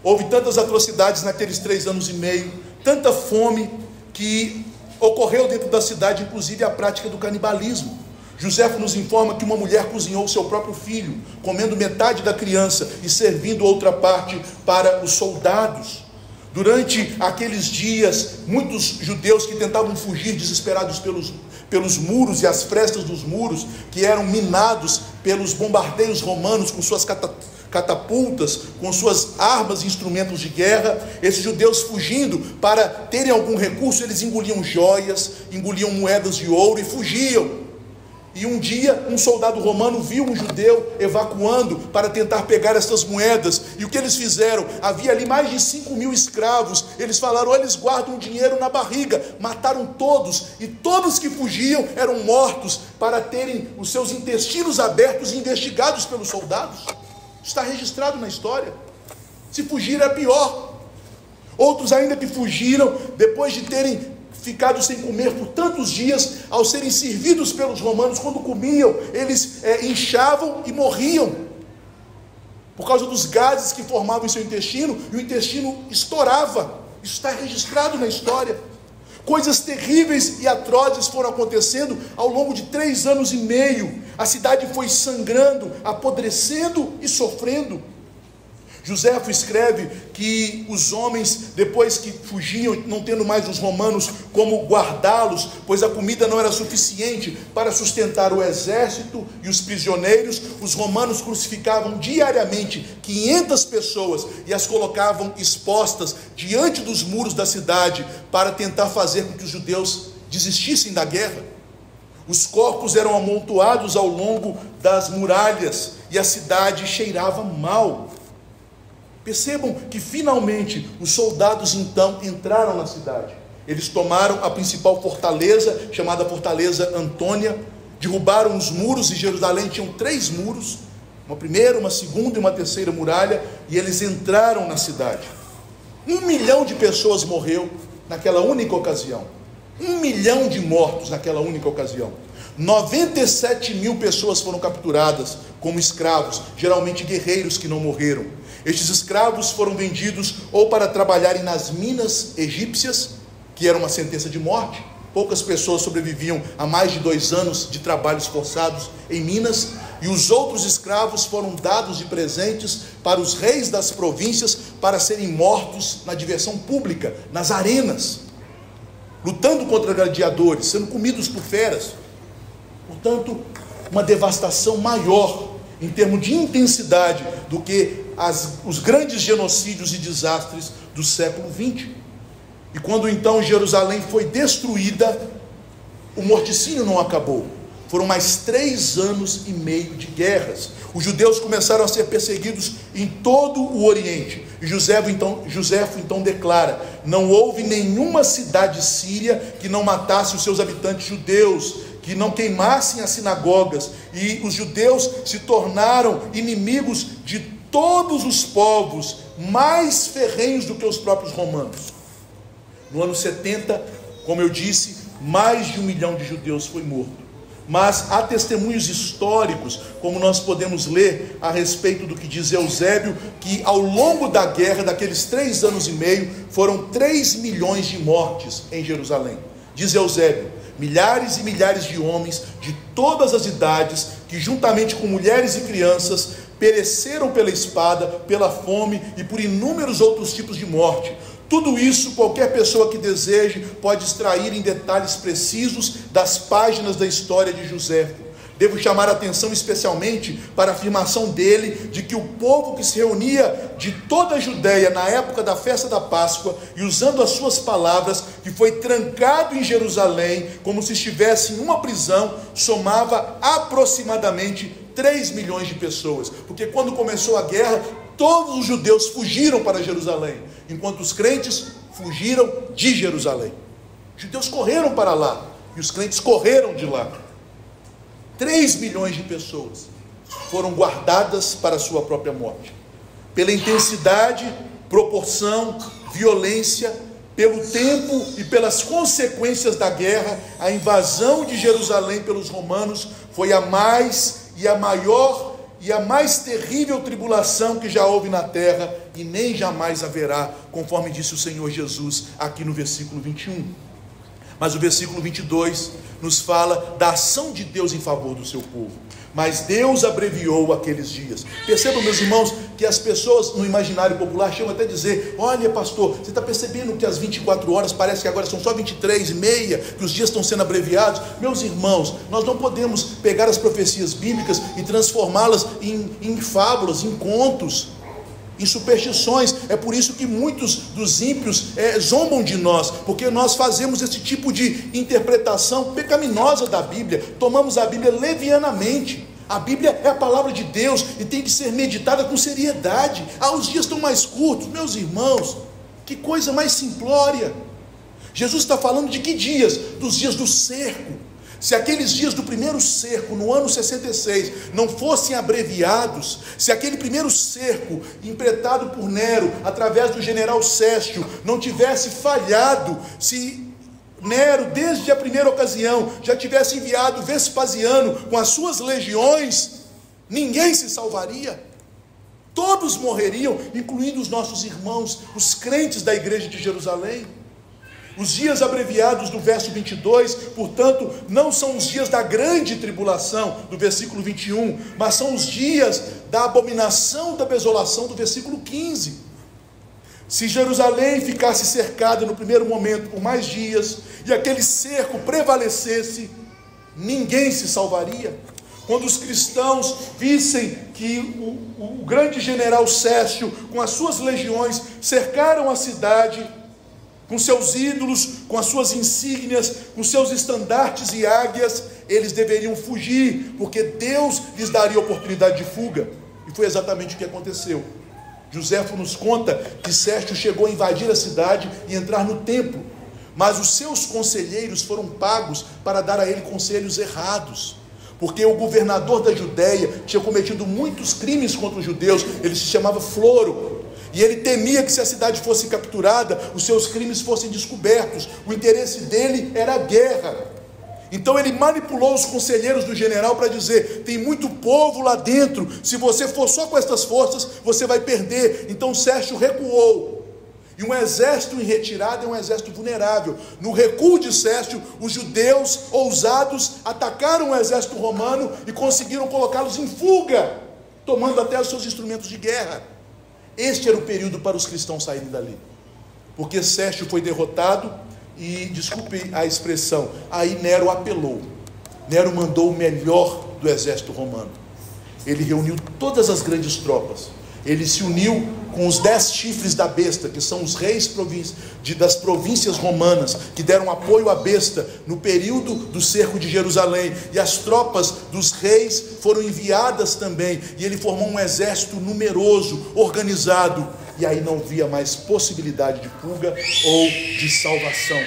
Houve tantas atrocidades naqueles 3 anos e meio, tanta fome, que ocorreu dentro da cidade, inclusive, a prática do canibalismo. Joséfo nos informa que uma mulher cozinhou o seu próprio filho, comendo metade da criança e servindo outra parte para os soldados. Durante aqueles dias, muitos judeus que tentavam fugir desesperados pelos muros e as frestas dos muros, que eram minados pelos bombardeios romanos com suas catapultas, com suas armas e instrumentos de guerra, esses judeus fugindo para terem algum recurso, eles engoliam joias, engoliam moedas de ouro e fugiam. E um dia um soldado romano viu um judeu evacuando para tentar pegar essas moedas, e o que eles fizeram? Havia ali mais de 5.000 escravos. Eles falaram: eles guardam dinheiro na barriga. Mataram todos, e todos que fugiam eram mortos para terem os seus intestinos abertos e investigados pelos soldados. Está registrado na história. Se fugir é pior. Outros ainda que fugiram, depois de terem ficado sem comer por tantos dias, ao serem servidos pelos romanos, quando comiam, eles inchavam e morriam, por causa dos gases que formavam em seu intestino, e o intestino estourava. Isso está registrado na história. Coisas terríveis e atrozes foram acontecendo ao longo de 3 anos e meio. A cidade foi sangrando, apodrecendo e sofrendo. Joséfo escreve que os homens, depois que fugiam, não tendo mais os romanos como guardá-los, pois a comida não era suficiente para sustentar o exército e os prisioneiros, os romanos crucificavam diariamente 500 pessoas e as colocavam expostas diante dos muros da cidade para tentar fazer com que os judeus desistissem da guerra. Os corpos eram amontoados ao longo das muralhas e a cidade cheirava mal. Percebam que finalmente os soldados então entraram na cidade. Eles tomaram a principal fortaleza, chamada Fortaleza Antônia, derrubaram os muros. Em Jerusalém tinham 3 muros, uma primeira, uma segunda e uma terceira muralha, e eles entraram na cidade. 1 milhão de pessoas morreu naquela única ocasião. 1 milhão de mortos naquela única ocasião. 97.000 pessoas foram capturadas como escravos, geralmente guerreiros que não morreram. Estes escravos foram vendidos ou para trabalharem nas minas egípcias, que era uma sentença de morte. Poucas pessoas sobreviviam a mais de 2 anos de trabalhos forçados em minas. E os outros escravos foram dados de presentes para os reis das províncias para serem mortos na diversão pública, nas arenas, lutando contra gladiadores, sendo comidos por feras. Portanto, uma devastação maior em termos de intensidade do que os grandes genocídios e desastres do século XX. E quando então Jerusalém foi destruída, o morticínio não acabou. Foram mais 3 anos e meio de guerras. Os judeus começaram a ser perseguidos em todo o Oriente. E Joséfo então declara: não houve nenhuma cidade síria que não matasse os seus habitantes judeus, que não queimassem as sinagogas, e os judeus se tornaram inimigos de todos os povos, mais ferrenhos do que os próprios romanos. No ano 70, como eu disse, mais de 1 milhão de judeus foi morto. Mas há testemunhos históricos, como nós podemos ler a respeito do que diz Eusébio, que ao longo da guerra, daqueles 3 anos e meio, foram 3 milhões de mortes em Jerusalém. Diz Eusébio: milhares e milhares de homens de todas as idades, que juntamente com mulheres e crianças, pereceram pela espada, pela fome e por inúmeros outros tipos de morte. Tudo isso, qualquer pessoa que deseje pode extrair em detalhes precisos das páginas da história de Joséfo. Devo chamar a atenção especialmente para a afirmação dele de que o povo que se reunia de toda a Judéia na época da festa da Páscoa, e usando as suas palavras, que foi trancado em Jerusalém como se estivesse em uma prisão, somava aproximadamente 3 milhões de pessoas. Porque quando começou a guerra, todos os judeus fugiram para Jerusalém, enquanto os crentes fugiram de Jerusalém. Os judeus correram para lá e os crentes correram de lá. 3 milhões de pessoas foram guardadas para a sua própria morte, pela intensidade, proporção, violência, pelo tempo e pelas consequências da guerra. A invasão de Jerusalém pelos romanos foi a mais e a maior e a mais terrível tribulação que já houve na terra, e nem jamais haverá, conforme disse o Senhor Jesus aqui no versículo 21. Mas o versículo 22 nos fala da ação de Deus em favor do seu povo. Mas Deus abreviou aqueles dias. Percebam, meus irmãos, que as pessoas no imaginário popular chegam até a dizer: olha, pastor, você está percebendo que as 24 horas parece que agora são só 23 e meia, que os dias estão sendo abreviados? Meus irmãos, nós não podemos pegar as profecias bíblicas e transformá-las em fábulas, em contos, em superstições. É por isso que muitos dos ímpios zombam de nós, porque nós fazemos esse tipo de interpretação pecaminosa da Bíblia, tomamos a Bíblia levianamente. A Bíblia é a palavra de Deus e tem que ser meditada com seriedade. Os dias estão mais curtos. Meus irmãos, que coisa mais simplória. Jesus está falando de que dias? Dos dias do cerco. Se aqueles dias do primeiro cerco, no ano 66, não fossem abreviados, se aquele primeiro cerco, empretado por Nero, através do general Sestio, não tivesse falhado, se Nero, desde a primeira ocasião, já tivesse enviado Vespasiano com as suas legiões, ninguém se salvaria. Todos morreriam, incluindo os nossos irmãos, os crentes da igreja de Jerusalém. Os dias abreviados do verso 22, portanto, não são os dias da grande tribulação, do versículo 21, mas são os dias da abominação da desolação, do versículo 15. Se Jerusalém ficasse cercada no primeiro momento por mais dias, e aquele cerco prevalecesse, ninguém se salvaria. Quando os cristãos vissem que o grande general Sestio, com as suas legiões, cercaram a cidade, com seus ídolos, com as suas insígnias, com seus estandartes e águias, eles deveriam fugir, porque Deus lhes daria oportunidade de fuga. E foi exatamente o que aconteceu. Joséfo nos conta que Sestio chegou a invadir a cidade e entrar no templo, mas os seus conselheiros foram pagos para dar a ele conselhos errados, porque o governador da Judéia tinha cometido muitos crimes contra os judeus. Ele se chamava Floro, e ele temia que, se a cidade fosse capturada, os seus crimes fossem descobertos. O interesse dele era a guerra. Então ele manipulou os conselheiros do general para dizer: tem muito povo lá dentro, se você for só com estas forças, você vai perder. Então Sestio recuou, e um exército em retirada é um exército vulnerável. No recuo de Sestio, os judeus ousados atacaram o exército romano e conseguiram colocá-los em fuga, tomando até os seus instrumentos de guerra. Este era o período para os cristãos saírem dali, porque Sestio foi derrotado. E, desculpe a expressão, aí Nero apelou. Nero mandou o melhor do exército romano. Ele reuniu todas as grandes tropas. Ele se uniu com os 10 chifres da besta, que são os reis das províncias romanas, que deram apoio à besta no período do cerco de Jerusalém. E as tropas dos reis foram enviadas também. E ele formou um exército numeroso, organizado. E aí não havia mais possibilidade de fuga ou de salvação.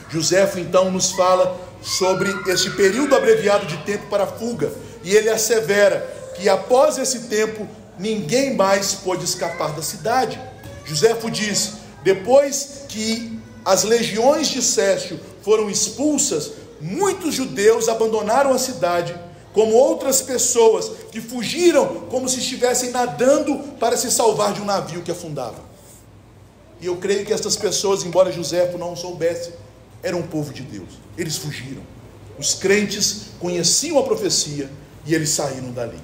Joséfo então nos fala sobre esse período abreviado de tempo para a fuga, e ele assevera que após esse tempo ninguém mais pôde escapar da cidade. Joséfo diz: depois que as legiões de Cécio foram expulsas, muitos judeus abandonaram a cidade, como outras pessoas que fugiram como se estivessem nadando para se salvar de um navio que afundava. E eu creio que essas pessoas, embora Joséfo não soubesse, eram um povo de Deus. Eles fugiram. Os crentes conheciam a profecia e eles saíram dali.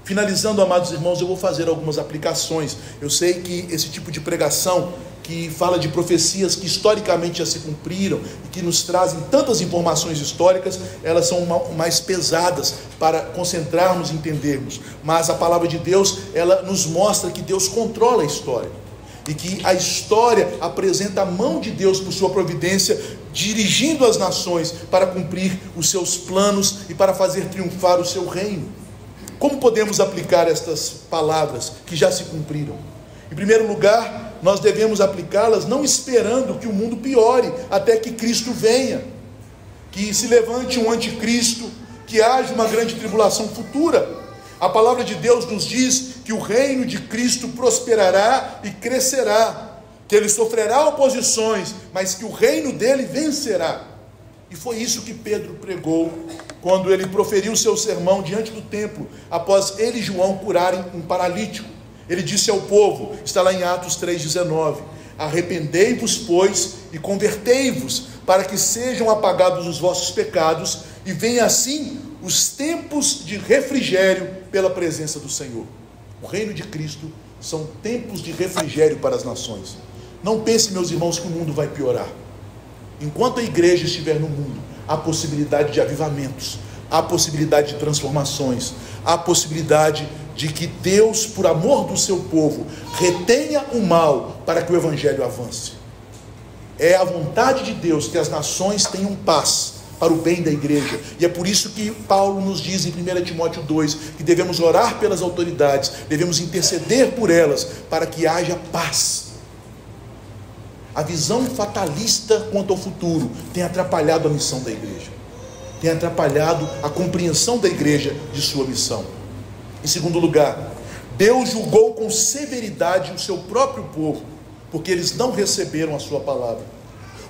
Finalizando, amados irmãos, eu vou fazer algumas aplicações. Eu sei que esse tipo de pregação que fala de profecias que historicamente já se cumpriram e que nos trazem tantas informações históricas, elas são mais pesadas para concentrarmos e entendermos. Mas a palavra de Deus, ela nos mostra que Deus controla a história e que a história apresenta a mão de Deus por sua providência, dirigindo as nações para cumprir os seus planos e para fazer triunfar o seu reino. Como podemos aplicar estas palavras que já se cumpriram? Em primeiro lugar, nós devemos aplicá-las não esperando que o mundo piore até que Cristo venha, que se levante um anticristo, que haja uma grande tribulação futura. A palavra de Deus nos diz que o reino de Cristo prosperará e crescerá, que ele sofrerá oposições, mas que o reino dele vencerá. E foi isso que Pedro pregou quando ele proferiu seu sermão diante do templo, após ele e João curarem um paralítico. Ele disse ao povo, está lá em Atos 3,19: arrependei-vos, pois, e convertei-vos, para que sejam apagados os vossos pecados, e venha assim os tempos de refrigério pela presença do Senhor. O reino de Cristo são tempos de refrigério para as nações. Não pense, meus irmãos, que o mundo vai piorar. Enquanto a igreja estiver no mundo, há possibilidade de avivamentos, há possibilidade de transformações, há possibilidade de que Deus, por amor do seu povo, retenha o mal para que o evangelho avance. É a vontade de Deus que as nações tenham paz para o bem da igreja, e é por isso que Paulo nos diz em 1 Timóteo 2, que devemos orar pelas autoridades, devemos interceder por elas, para que haja paz. A visão fatalista quanto ao futuro tem atrapalhado a missão da igreja, tem atrapalhado a compreensão da igreja de sua missão. Em segundo lugar, Deus julgou com severidade o seu próprio povo, porque eles não receberam a sua palavra.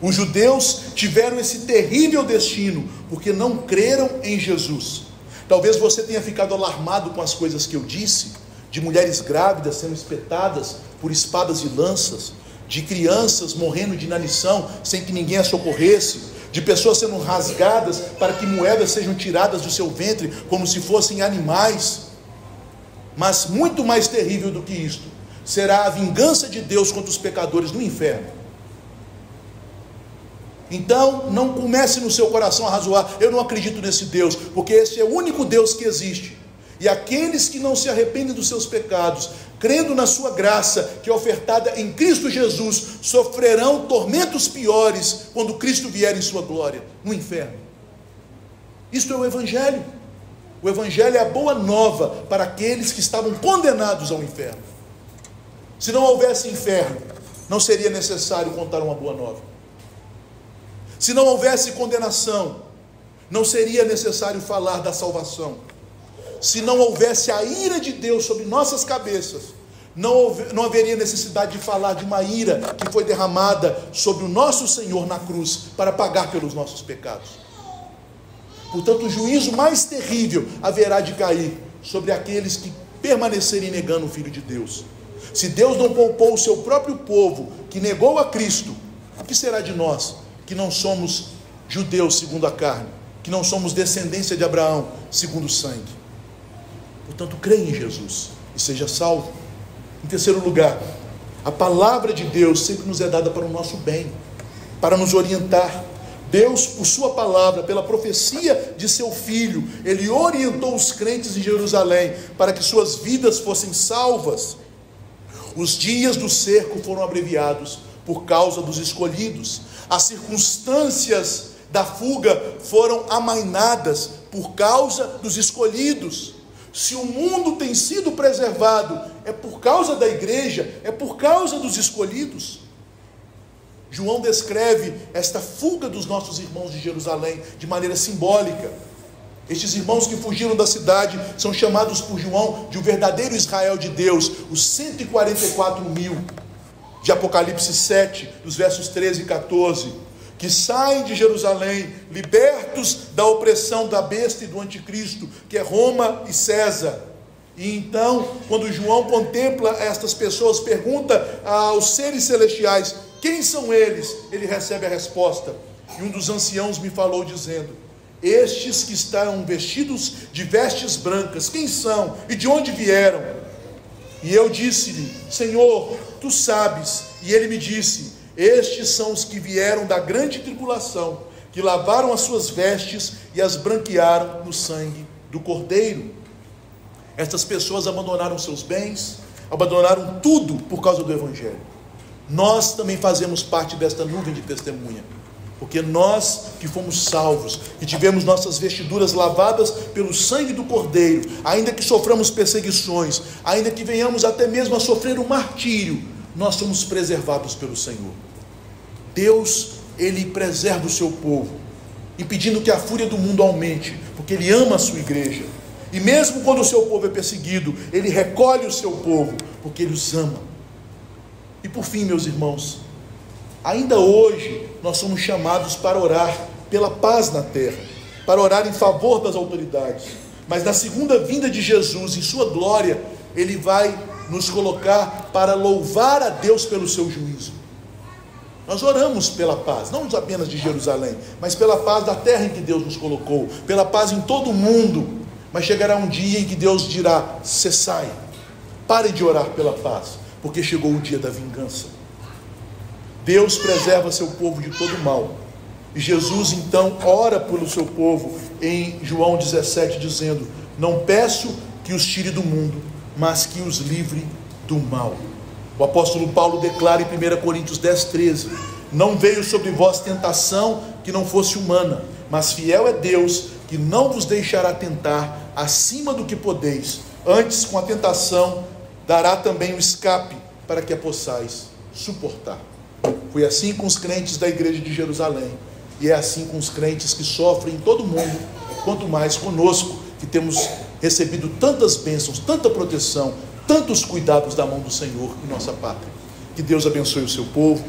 Os judeus tiveram esse terrível destino, porque não creram em Jesus. Talvez você tenha ficado alarmado com as coisas que eu disse, de mulheres grávidas sendo espetadas por espadas e lanças, de crianças morrendo de inanição sem que ninguém as socorresse, de pessoas sendo rasgadas para que moedas sejam tiradas do seu ventre como se fossem animais. Mas muito mais terrível do que isto será a vingança de Deus contra os pecadores no inferno. Então não comece no seu coração a razoar: eu não acredito nesse Deus, porque esse é o único Deus que existe. E aqueles que não se arrependem dos seus pecados, crendo na sua graça que é ofertada em Cristo Jesus, sofrerão tormentos piores quando Cristo vier em sua glória, no inferno. Isto é o Evangelho. O Evangelho é a boa nova para aqueles que estavam condenados ao inferno. Se não houvesse inferno, não seria necessário contar uma boa nova. Se não houvesse condenação, não seria necessário falar da salvação. Se não houvesse a ira de Deus sobre nossas cabeças, não haveria necessidade de falar de uma ira que foi derramada sobre o nosso Senhor na cruz para pagar pelos nossos pecados. Portanto, o juízo mais terrível haverá de cair sobre aqueles que permanecerem negando o Filho de Deus. Se Deus não poupou o seu próprio povo, que negou a Cristo, o que será de nós, que não somos judeus segundo a carne, que não somos descendência de Abraão segundo o sangue? Portanto, creia em Jesus e seja salvo. Em terceiro lugar, a palavra de Deus sempre nos é dada para o nosso bem, para nos orientar. Deus, por sua palavra, pela profecia de seu Filho, Ele orientou os crentes em Jerusalém para que suas vidas fossem salvas. Os dias do cerco foram abreviados por causa dos escolhidos. As circunstâncias da fuga foram amainadas por causa dos escolhidos. Se o mundo tem sido preservado, é por causa da igreja, é por causa dos escolhidos. João descreve esta fuga dos nossos irmãos de Jerusalém de maneira simbólica. Estes irmãos que fugiram da cidade são chamados por João de o verdadeiro Israel de Deus, os 144 mil de Apocalipse 7, dos versos 13 e 14, que saem de Jerusalém, libertos da opressão da besta e do anticristo, que é Roma e César. E então, quando João contempla estas pessoas, pergunta aos seres celestiais: quem são eles? Ele recebe a resposta. E um dos anciãos me falou dizendo: estes que estão vestidos de vestes brancas, quem são e de onde vieram? E eu disse-lhe: Senhor, tu sabes. E ele me disse: estes são os que vieram da grande tribulação, que lavaram as suas vestes e as branquearam no sangue do Cordeiro. Estas pessoas abandonaram seus bens, abandonaram tudo por causa do Evangelho. Nós também fazemos parte desta nuvem de testemunha, porque nós que fomos salvos, que tivemos nossas vestiduras lavadas pelo sangue do Cordeiro, ainda que soframos perseguições, ainda que venhamos até mesmo a sofrer um martírio, nós somos preservados pelo Senhor. Deus, Ele preserva o seu povo, impedindo que a fúria do mundo aumente, porque Ele ama a sua igreja. E mesmo quando o seu povo é perseguido, Ele recolhe o seu povo, porque Ele os ama. E por fim, meus irmãos, ainda hoje nós somos chamados para orar pela paz na terra, para orar em favor das autoridades. Mas na segunda vinda de Jesus, em sua glória, Ele vai nos colocar para louvar a Deus pelo seu juízo. Nós oramos pela paz, não apenas de Jerusalém, mas pela paz da terra em que Deus nos colocou, pela paz em todo o mundo. Mas chegará um dia em que Deus dirá: cessai, pare de orar pela paz, porque chegou o dia da vingança. Deus preserva seu povo de todo mal, e Jesus então ora pelo seu povo em João 17, dizendo: não peço que os tire do mundo, mas que os livre do mal. O apóstolo Paulo declara em 1 Coríntios 10, 13: não veio sobre vós tentação que não fosse humana, mas fiel é Deus, que não vos deixará tentar acima do que podeis, antes com a tentação dará também o escape, para que a possais suportar. Foi assim com os crentes da igreja de Jerusalém, e é assim com os crentes que sofrem em todo o mundo, quanto mais conosco, que temos recebido tantas bênçãos, tanta proteção, tantos cuidados da mão do Senhor em nossa pátria. Que Deus abençoe o seu povo.